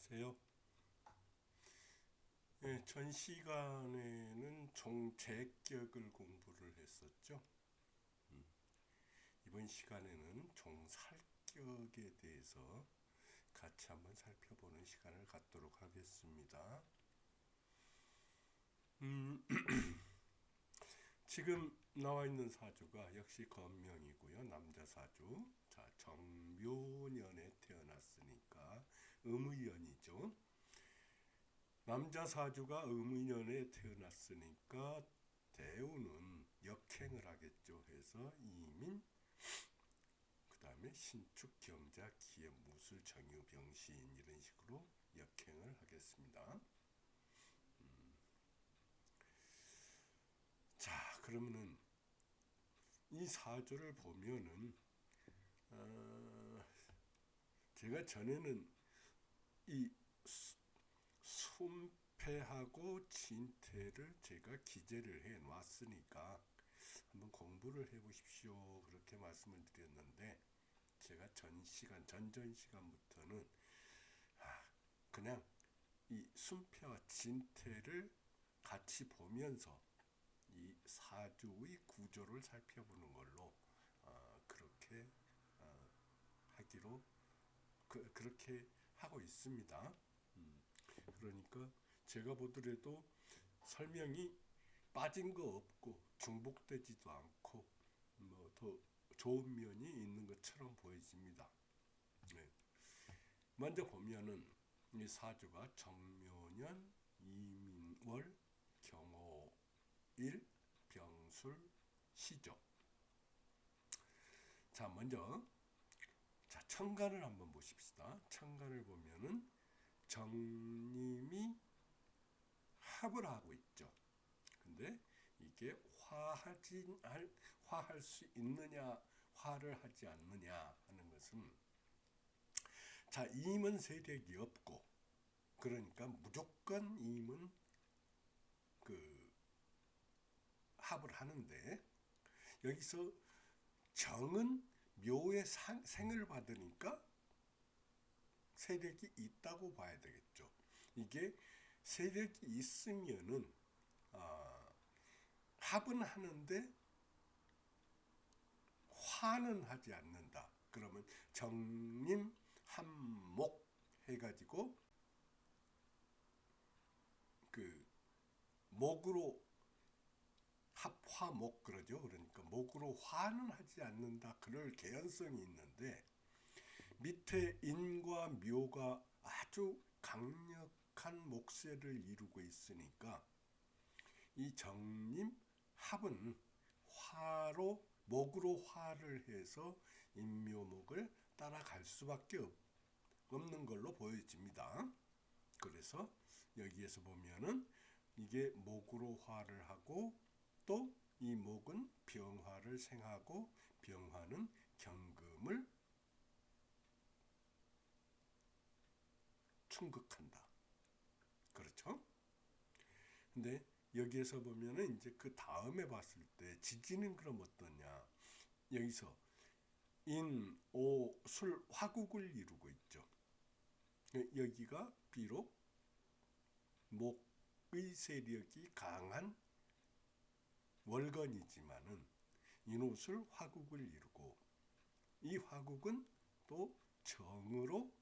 안녕하세요. 예, 전 시간에는 종재격을 공부를 했었죠. 이번 시간에는 종살격에 대해서 같이 한번 살펴보는 시간을 갖도록 하겠습니다. 지금 나와 있는 사주가 역시 건명이고요. 남자 사주. 자, 정묘년에 태어났으니까 음의년이죠. 남자 사주가 음의년에 태어났으니까 대우는 역행을 하겠죠. 해서 이민, 그 다음에 신축, 경자, 기해, 무술, 정유, 병신 이런 식으로 역행을 하겠습니다. 자, 그러면은 이 사주를 보면은 제가 전에는 이 순패하고 진퇴를 제가 기재를 해 놨으니까 한번 공부를 해 보십시오. 그렇게 말씀을 드렸는데 제가 전전 시간부터는 그냥 이 순패와 진퇴를 같이 보면서 이 사주의 구조를 살펴보는 걸로 그렇게 하기로 그렇게 하고 있습니다. 그러니까 제가 보더라도 설명이 빠진 거 없고 중복되지도 않고 뭐 더 좋은 면이 있는 것처럼 보여집니다. 네. 먼저 보면은 이 사주가 정묘년, 이민월, 경호일, 병술, 시죠. 자, 먼저 천간을 한번 보십시다. 천간을 보면은 정님이 합을 하고 있죠. 근데 이게 화할 수 있느냐, 화를 하지 않느냐 하는 것은 자, 임은 세력이 없고 그러니까 무조건 임은 그 합을 하는데 여기서 정은 묘의 생을 받으니까 세력이 있다고 봐야 되겠죠. 이게 세력이 있으면은 합은 하는데 화는 하지 않는다. 그러면 정님 한목 해가지고 그 목으로 합화목 그러죠. 그러니까 목으로 화는 하지 않는다. 그럴 개연성이 있는데 밑에 인과 묘가 아주 강력한 목세를 이루고 있으니까 이 정님 합은 화로 목으로 화를 해서 인묘목을 따라갈 수밖에 없는 걸로 보여집니다. 그래서 여기에서 보면은 이게 목으로 화를 하고 또 이 목은 병화를 생하고 병화는 경금을 충극한다. 그렇죠? 근데 여기에서 보면은 이제 그 다음에 봤을 때 지지는 그럼 어떠냐? 여기서 인, 오, 술, 화국을 이루고 있죠. 여기가 비록 목의 세력이 강한 월건이지만은 인오술 화국을 이루고 이 화국은 또 정으로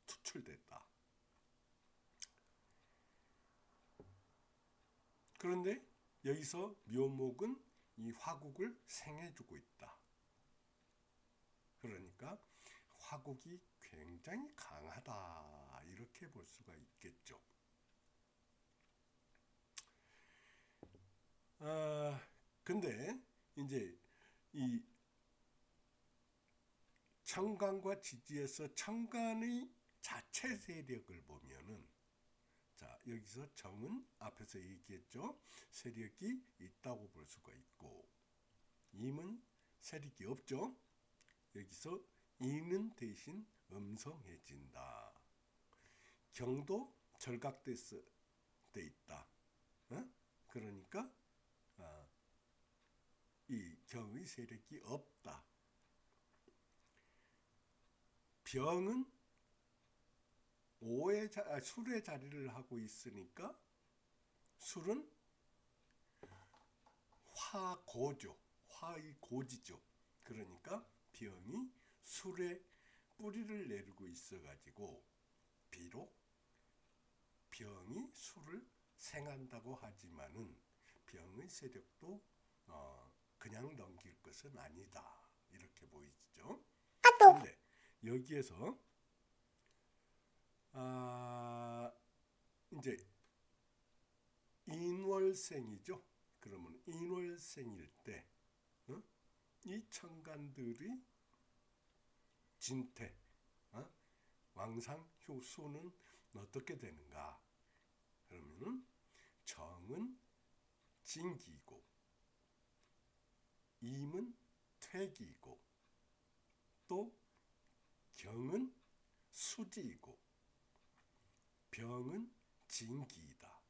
투출됐다. 그런데 여기서 묘목은 이 화국을 생해주고 있다. 그러니까 화국이 굉장히 강하다 이렇게 볼 수가 있겠죠. 근데 이제 이 청간과 지지에서 청간의 자체 세력을 보면은 자, 여기서 정은 앞에서 얘기했죠. 세력이 있다고 볼 수가 있고 임은 세력이 없죠. 여기서 이는 대신 음성해진다. 경도 절각돼 있다. 그러니까 이 경의 세력이 없다. 병은 술의 자리를 하고 있으니까 술은 화고죠. 화의 고지죠. 그러니까 병이 술에 뿌리를 내리고 있어가지고 비록 병이 술을 생한다고 하지만은 병의 세력도 그냥 넘길 것은 아니다. 이렇게 보이죠. 근데 여기에서 이제 인월생이죠. 그러면 인월생일 때 이 천간들이 진태, 왕상, 효수는 어떻게 되는가? 그러면은 정은 진기이고 임은 퇴기이고 또 경은 수지이고 병은 진기이다.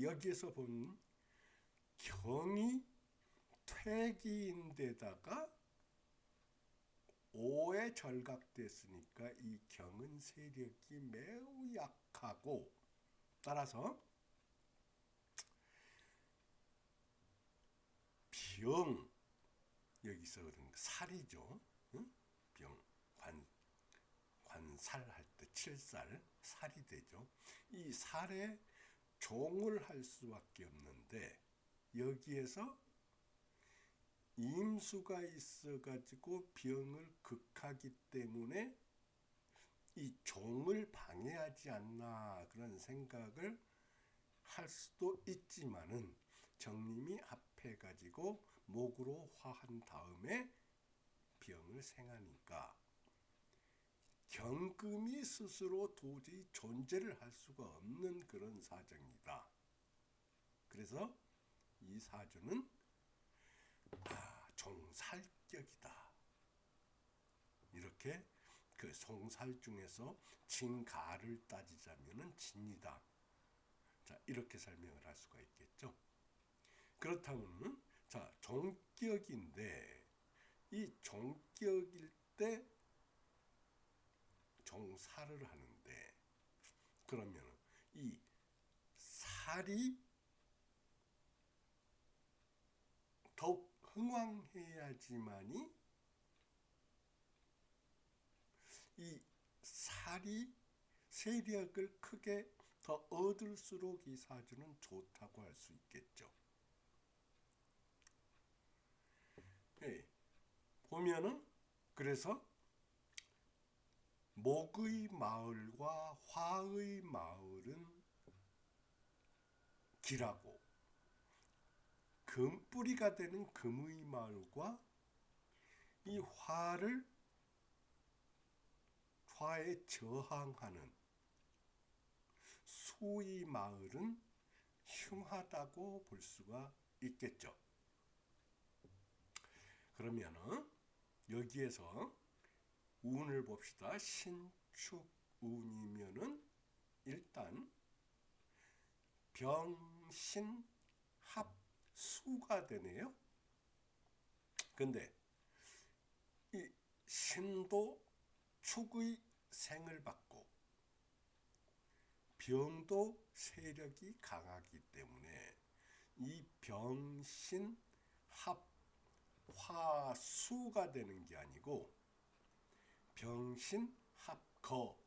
여기에서 본 경이 퇴기인데다가 오에 절각됐으니까 이 경은 세력이 매우 약하고 따라서 병 여기서 살이죠. 병 관살할 때 7살 살이 되죠. 이 살에 종을 할 수밖에 없는데 여기에서 임수가 있어가지고 병을 극하기 때문에 이 종을 방해하지 않나 그런 생각을 할 수도 있지만은 정님이 합해가지고 목으로 화한 다음에 병을 생하니까 경금이 스스로 도저히 존재를 할 수가 없는 그런 사정이다. 그래서 이 사주는 종살격이다. 이렇게 그 송살 중에서 진가를 따지자면은 진이다. 자, 이렇게 설명을 할 수가 있겠죠. 그렇다면은 자, 종격인데 이 종격일 때 종살을 하는데 그러면 이 살이 더욱 흥왕해야지만이 이 살이 세력을 크게 더 얻을수록 이 사주는 좋다고 할 수 있겠죠. 네. 보면은 그래서 목의 마을과 화의 마을은 기라고 금뿌리가 되는 금의 마을과 이 화에 저항하는 수의 마을은 흉하다고 볼 수가 있겠죠. 그러면은 여기에서 운을 봅시다. 신축운이면은 일단 병신합수가 되네요. 근데 이 신도 축의 생을 받고 병도 세력이 강하기 때문에 이 병신합 화수가 되는 게 아니고 병신합거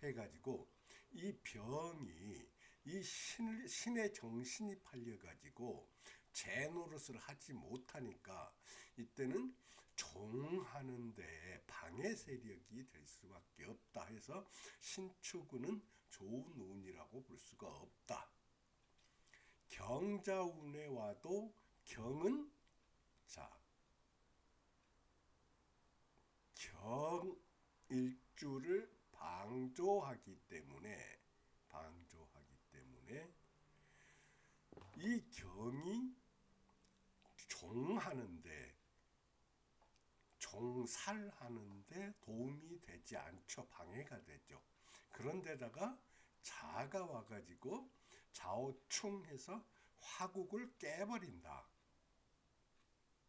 해가지고 이 병이 이 신의 정신이 팔려가지고 제 노릇을 하지 못하니까 이때는 종하는데 방해 세력이 될 수밖에 없다 해서 신축운은 좋은 운이라고 볼 수가 없다. 경자운에 와도 경은 자 경일주를 방조하기 때문에 이 경이 종하는데 종살하는데 도움이 되지 않죠. 방해가 되죠. 그런데다가 자가 와가지고 좌우충해서 화국을 깨버린다.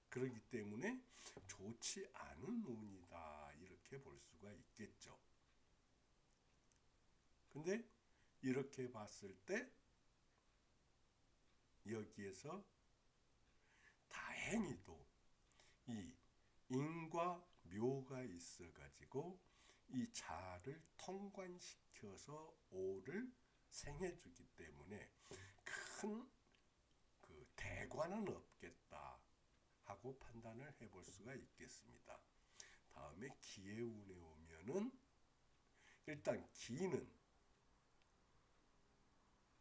그렇기 때문에 좋지 않은 운이다. 이렇게 볼 수가 있겠죠. 근데 이렇게 봤을 때 여기에서 다행히도 이 인과 묘가 있어 가지고 이 자를 통관시켜서 오를 생해주기 때문에 큰 그 대관은 없겠다 하고 판단을 해볼 수가 있겠습니다. 다음에 기의 운에 오면은 일단 기는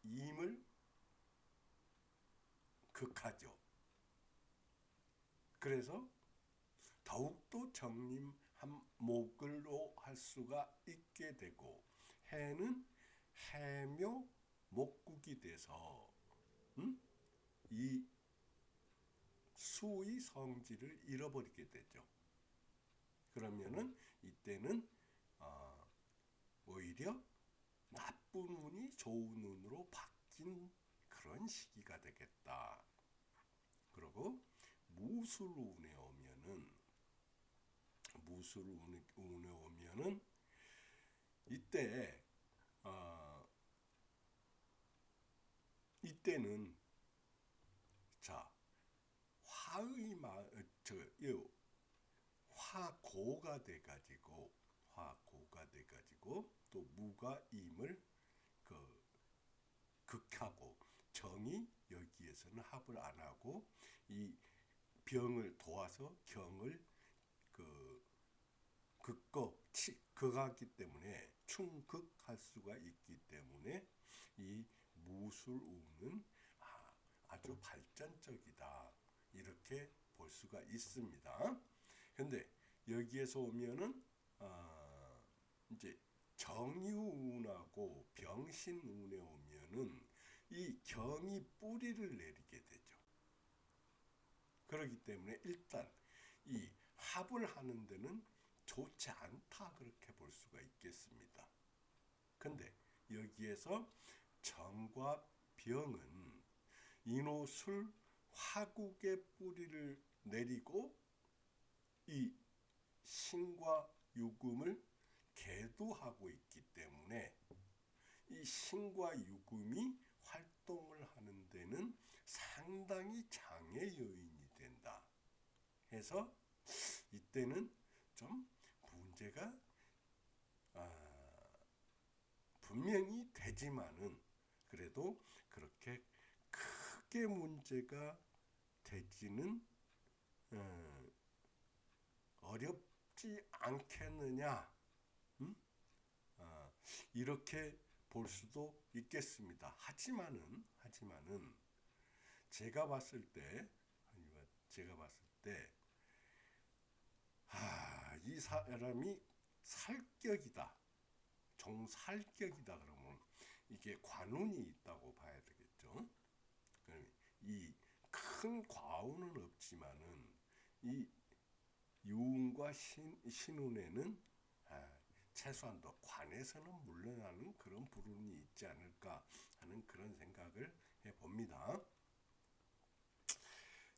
임을 극하죠. 그래서 더욱더 정림한 목을로 할 수가 있게 되고, 해는 해묘 목국이 돼서 이 수의 성질을 잃어버리게 되죠. 그러면은 이때는 오히려 나쁜 운이 좋은 운으로 바뀐 그런 시기가 되겠다. 그리고 무술운에 오면은 이때는 자 화의 화고가 돼가지고 또 무가 임을 극하고, 정이 여기에서는 합을 안 하고 이 병을 도와서 경을 극하기 때문에 충극할 수가 있기 때문에 이 무술운은 아주 발전적이다, 이렇게 볼 수가 있습니다. 근데 여기에서 오면은 이제 정유운하고 병신운에 오면은 이 경이 뿌리를 내리게 되죠. 그렇기 때문에 일단 이 합을 하는 데는 좋지 않다, 그렇게 볼 수가 있겠습니다. 근데 여기에서 정과 병은 인호술 화국의 뿌리를 내리고 이 신과 유금을 계두하고 있기 때문에 이 신과 유금이 활동을 하는 데는 상당히 장애 요인이 된다 해서 이때는 좀 문제가 분명히 되지만은 그래도 그렇게 크게 문제가 되지는 어렵지 않겠느냐, 이렇게 볼 수도 있겠습니다. 하지만은 제가 봤을 때 이 사람이 살격이다, 종살격이다 그러면 이게 관운이 있다고 봐야 되겠죠. 이 큰 과운은 없지만은 이 유운과 신운에는 최소한도 관에서는 물러나는 그런 불운이 있지 않을까 하는 그런 생각을 해봅니다.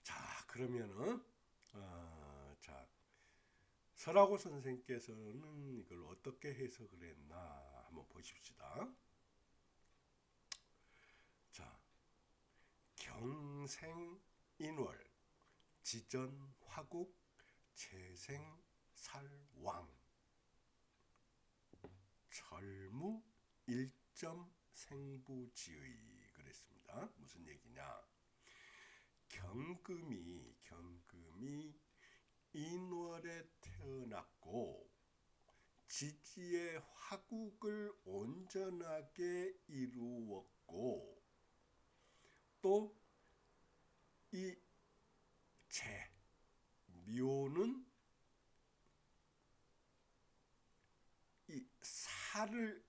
자, 그러면은 설하고 선생께서는 이걸 어떻게 해석을 했나 한번 보십시다. 자, 경생인월, 지전화국, 재생살왕, 절무 일점생부지의, 그랬습니다. 무슨 얘기냐? 경금이 인월에 태어났고 지지의 화국을 온전하게 이루었고, 또 이 묘는 이 살을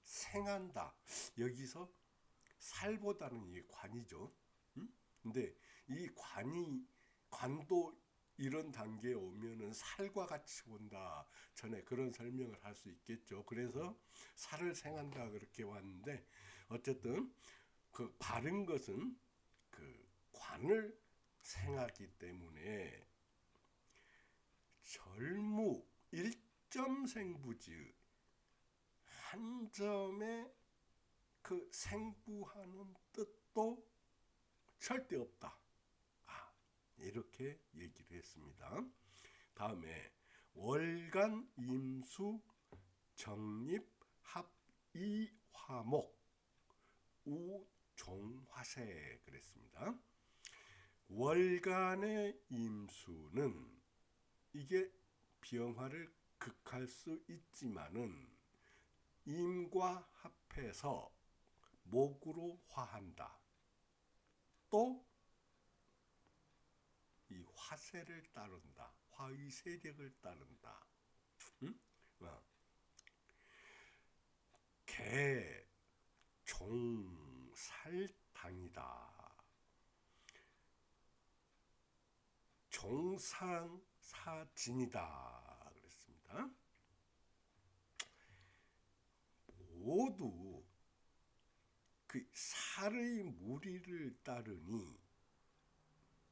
생한다. 여기서 살보다는 이게 관이죠. 근데 이 관도 이런 단계에 오면은 살과 같이 본다. 전에 그런 설명을 할 수 있겠죠. 그래서 살을 생한다 그렇게 왔는데, 어쨌든 그 바른 것은 그 관을 생하기 때문에 절무 일점생부지 한 점에 그 생부하는 뜻도 절대 없다. 이렇게 얘기를 했습니다. 다음에 월간 임수 정립 합이화목 우종화세 그랬습니다. 월간의 임수는 이게 병화를 극할 수 있지만은 임과 합해서 목으로 화한다. 또 이 화세를 따른다. 화의 세력을 따른다. 개, 종, 살당이다. 종상사진이다. 그랬습니다. 모두 그 살의 무리를 따르니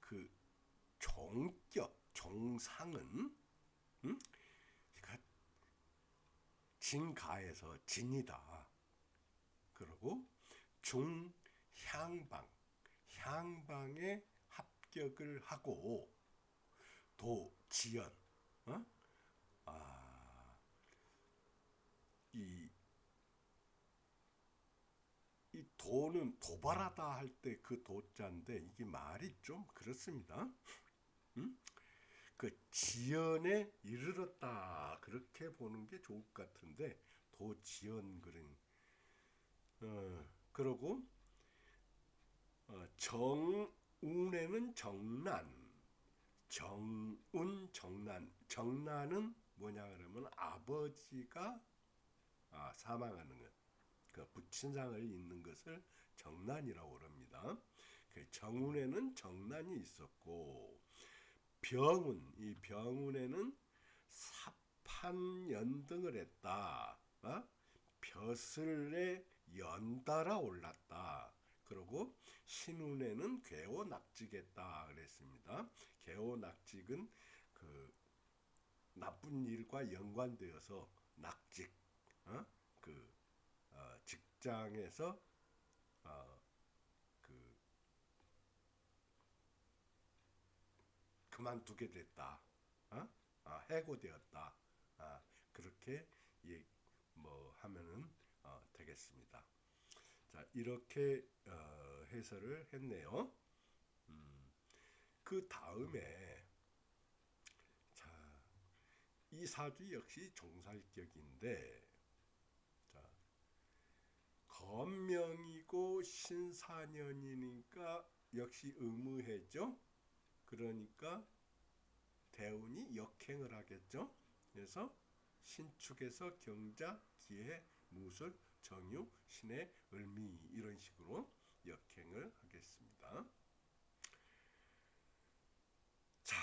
그 종격, 종상은 진가에서 진이다. 그리고 중향방, 향방에 합격을 하고 도지연, 이 도는 도발하다 할 때 그 도자인데 이게 말이 좀 그렇습니다. 그 지연에 이르렀다 그렇게 보는 게 좋을 것 같은데 도지연 그런 그러고 정운에는 정난, 정운 정난, 정난은 뭐냐 그러면 아버지가 사망하는 것, 그 부친상을 잇는 것을 정난이라고 그럽니다. 그 정운에는 정난이 있었고 병운, 이 병운에는 사판연등을 했다. 벼슬에 연달아 올랐다. 그리고 신운에는 괴오낙직했다 그랬습니다. 괴오낙직은 그 나쁜 일과 연관되어서 낙직, 직장에서 그 그만두게 됐다. 해고되었다. 그렇게 뭐 하면은 되겠습니다. 자, 이렇게 해설을 했네요. 그 다음에 자, 이 사주 역시 종살격인데 자, 건명이고 신사년이니까 역시 의무해죠. 그러니까 대운이 역행을 하겠죠. 그래서 신축에서 경자, 기해, 무술, 정유, 신해, 을미 이런 식으로 역행을 하겠습니다. 자,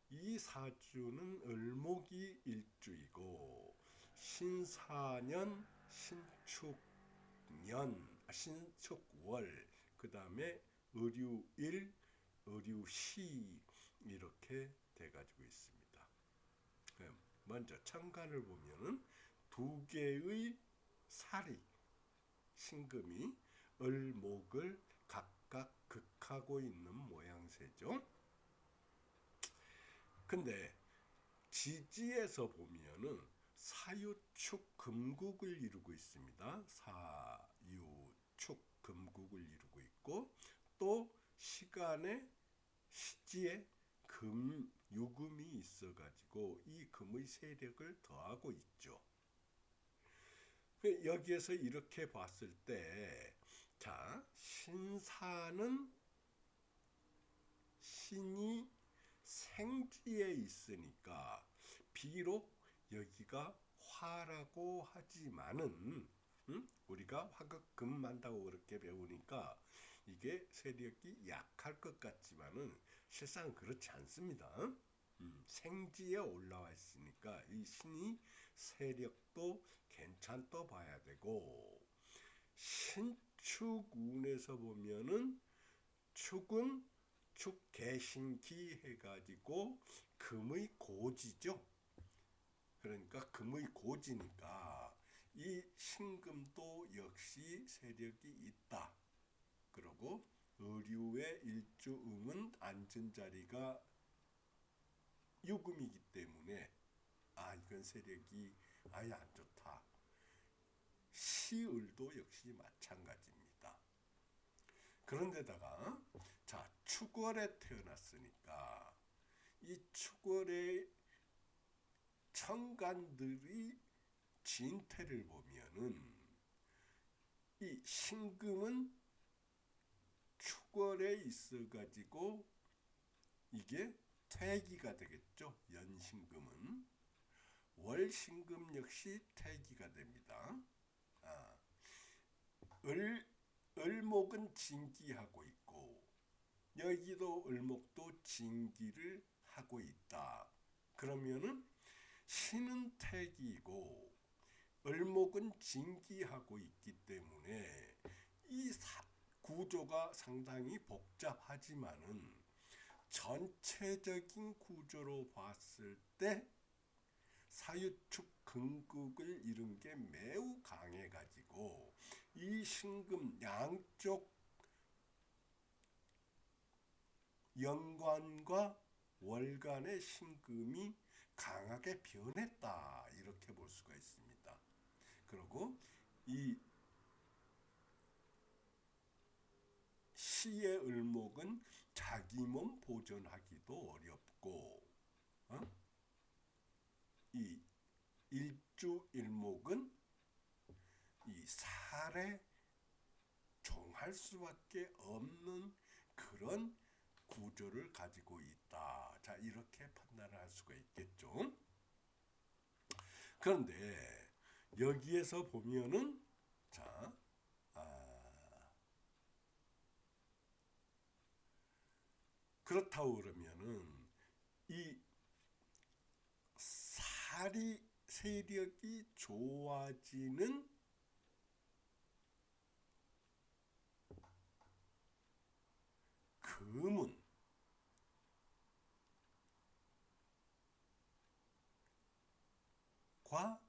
이 사주는 을목이 일주이고 신사년, 신축월, 그 다음에 을유일, 을유시 이렇게 돼가지고 있습니다. 먼저 천간을 보면은 두 개의 살이 신금이 을목을 각각 극하고 있는 모양새죠. 근데 지지에서 보면은 사유축 금국을 이루고 있습니다. 사유축 금국을 이루고 있고 또 시간에 시지에 금 유금이 있어가지고 이 금의 세력을 더하고 있죠. 여기에서 이렇게 봤을 때, 자, 신사는 신이 생지에 있으니까 비록 여기가 화라고 하지만은 우리가 화극금한다고 그렇게 배우니까 이게 세력이 약할 것 같지만은 실상 그렇지 않습니다. 생지에 올라와 있으니까 이 신이 세력도 괜찮다 봐야 되고 신축운에서 보면은 축은 사유축 개신기 해가지고 금의 고지죠. 그러니까 금의 고지니까 이 신금도 역시 세력이 있다. 그리고 의류의 일주음은 앉은 자리가 유금이기 때문에 이건 세력이 아예 안 좋다. 시을도 역시 마찬가지입니다. 그런데다가 자, 축월에 태어났으니까 이 축월의 천간들이 진태를 보면은 이 신금은 축월에 있어가지고 이게 퇴기가 되겠죠. 연신금은 월신금 역시 퇴기가 됩니다. 을목은 진기하고 있고 여기도 을목도 진기를 하고 있다. 그러면은 신은 퇴기이고 을목은 진기하고 있기 때문에 이 구조가 상당히 복잡하지만은 전체적인 구조로 봤을 때 사유축 금극을 이룬 게 매우 강해가지고 이 신금 양쪽 연관과 월간의 신금이 강하게 변했다. 이렇게 볼 수가 있습니다. 그리고 이 시의 을목은 자기 몸 보존하기도 어렵고 이 일주일목은 이 살에 종할 수밖에 없는 그런 구조를 가지고 있다. 자, 이렇게 판단을 할 수가 있겠죠. 그런데 여기에서 보면은 자, 그렇다고 그러면은 이 살이 세력이 좋아지는 금은 과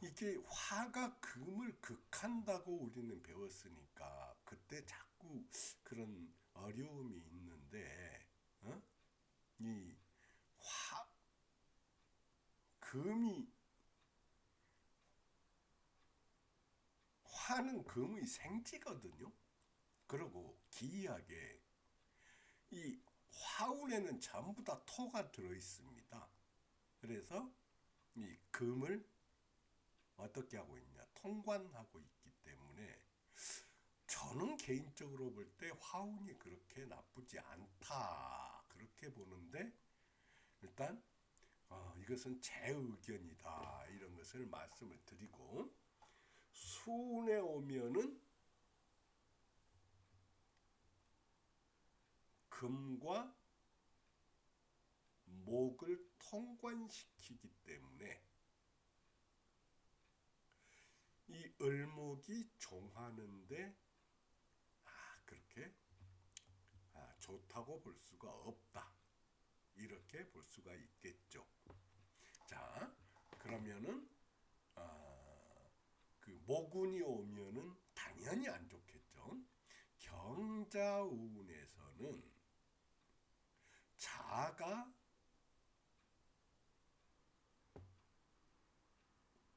이게 화가 금을 극한다고 우리는 배웠으니까 그때 자꾸 그런 어려움이 있는데 이 금이 화는 금의 생지거든요. 그리고 기이하게 이 화운에는 전부 다 토가 들어 있습니다. 그래서 이 금을 어떻게 하고 있냐? 통관하고 있기 때문에 저는 개인적으로 볼 때 화운이 그렇게 나쁘지 않다. 그렇게 보는데 일단 이것은 제 의견이다. 이런 것을 말씀을 드리고 수운에 오면은 금과 목을 통관시키기 때문에 이 을목이 종하는데 그렇게 좋다고 볼 수가 없다. 이렇게 볼 수가 있겠죠. 자, 그러면은 그 모군이 오면은 당연히 안 좋겠죠. 경자운에서는 자가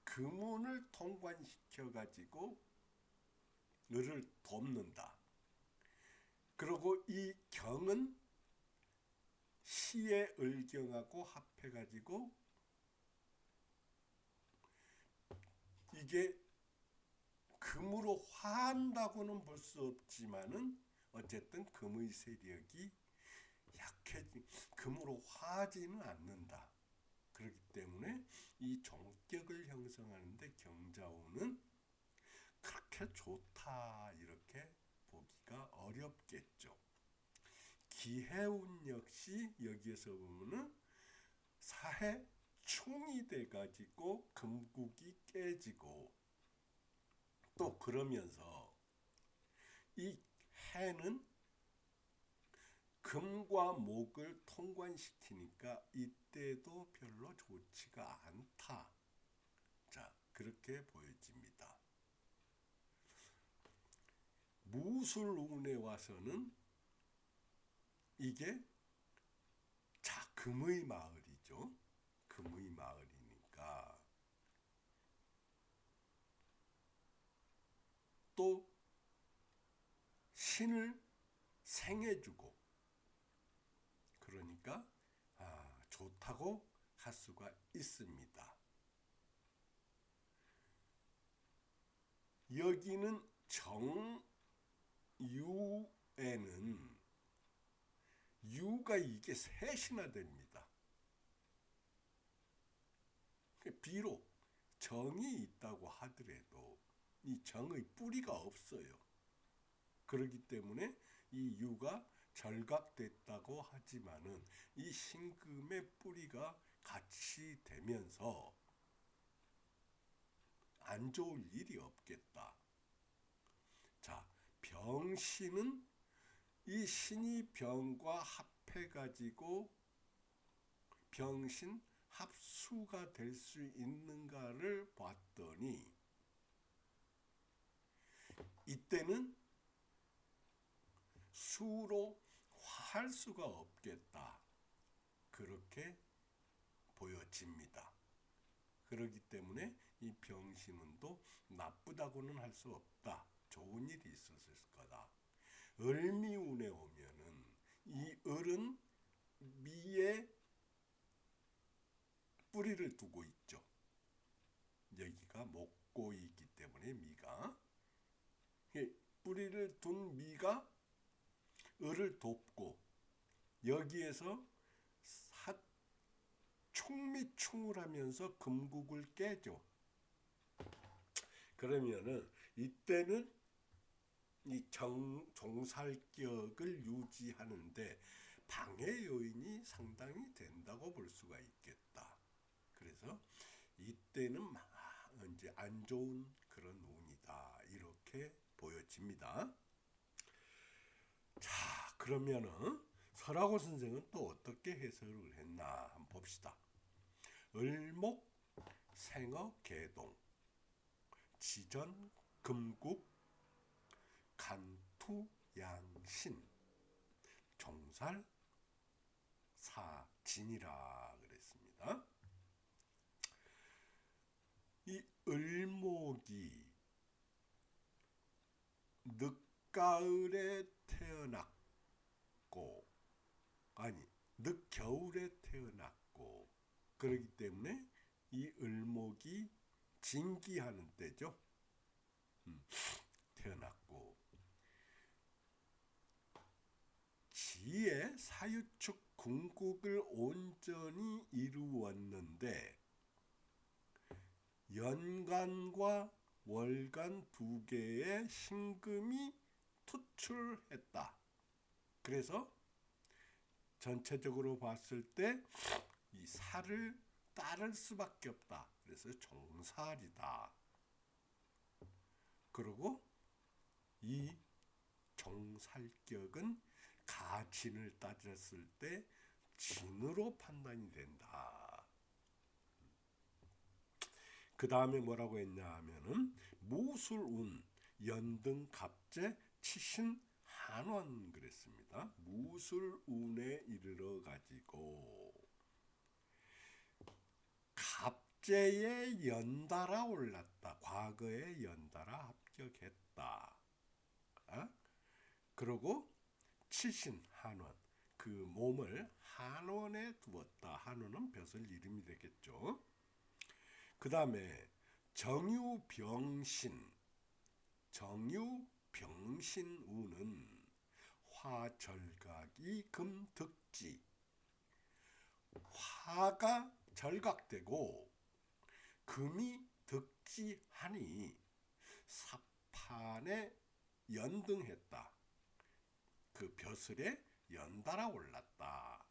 금운을 통관시켜 가지고 을을 돕는다. 그리고 이 경은 시의 을경하고 합해 가지고 이게 금으로 화한다고는 볼 수 없지만은 어쨌든 금의 세력이 약해지 금으로 화하지는 않는다. 그렇기 때문에 이 종격을 형성하는데 경자운은 그렇게 좋다 이렇게 보기가 어렵겠죠. 기해운 역시 여기에서 보면은 사해 충이 돼가지고 금국이 깨지고 또 그러면서 이 해는 금과 목을 통관시키니까 이때도 별로 좋지가 않다. 자, 그렇게 보여집니다. 무술운에 와서는 이게 자, 금의 마을이죠. 금의 마을이니까 또 신을 생해주고, 그러니까 좋다고 할 수가 있습니다. 여기는 정유에는 유가 이게 셋이나 됩니다. 비록 정이 있다고 하더라도 이 정의 뿌리가 없어요. 그렇기 때문에 이 유가 절각됐다고 하지만은 이 신금의 뿌리가 같이 되면서 안 좋을 일이 없겠다. 자, 병신은 이 신이 병과 합해가지고 병신 합수가 될 수 있는가를 봤더니 이때는 수로 할 수가 없겠다. 그렇게 보여집니다. 그렇기 때문에 이 병신운도 나쁘다고는 할 수 없다. 좋은 일이 있었을 거다. 을미운에 오면은 이 을은 미에 뿌리를 두고 있죠. 여기가 목고이기 때문에 미가 뿌리를 둔 미가 을을 돕고 여기에서 충미충을 하면서 금국을 깨죠. 그러면은 이때는 이 종살격을 유지하는데 방해 요인이 상당히 된다고 볼 수가 있겠다. 그래서 이때는 이제 안 좋은 그런 운이다. 이렇게 보여집니다. 자, 그러면은 설하고 선생은 또 어떻게 해석을 했나 한번 봅시다. 을목 생어 개동 지전 금국 간투 양신 종살 사진이라 그랬습니다. 이 을목이 늦가을에 태어났고 늦겨울에 태어났고 그렇기 때문에 이 을목이 진기하는 때죠. 태어났고 지의 사유축 궁극을 온전히 이루었는데 연간과 월간 두 개의 신금이 투출했다. 그래서 전체적으로 봤을 때 이 살을 따를 수밖에 없다. 그래서 종살이다. 그리고 이 종살격은 가진을 따졌을 때 진으로 판단이 된다. 그 다음에 뭐라고 했냐 하면은 무술운 연등 갑제 치신 한원 그랬습니다. 무술운에 이르러 가지고 갑제에 연달아 올랐다. 과거에 연달아 합격했다. 그리고 치신 한원 그 몸을 한원에 두었다. 한원은 벼슬 이름이 되겠죠. 그 다음에 정유병신운은 화절각이 금득지 화가 절각되고 금이 득지하니 사판에 연등했다. 그 벼슬에 연달아 올랐다.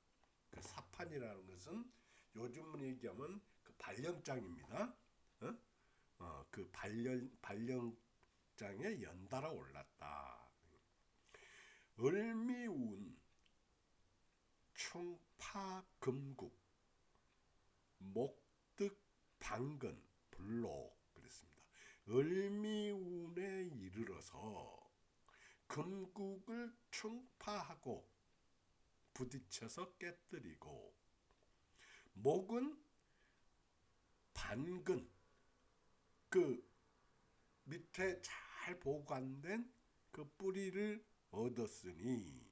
그 사판이라는 것은 요즘 얘기하면 그 발령장입니다. 그 발령장에 연달아 올랐다. 을미운 충파금국 목득방근 불록 그랬습니다. 을미운에 이르러서 금국을 충파하고 부딪혀서 깨뜨리고 목은 반근 그 밑에 잘 보관된 그 뿌리를 얻었으니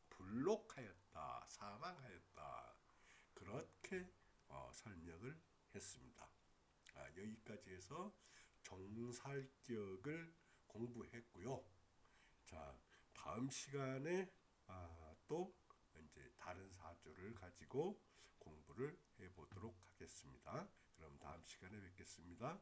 불록하였다 사망하였다 그렇게 설명을 했습니다. 여기까지 해서 종살격을 공부했고요. 자, 다음 시간에 또 이제 다른 사조를 가지고 공부를 해보도록 하겠습니다. 그럼 다음 시간에 뵙겠습니다.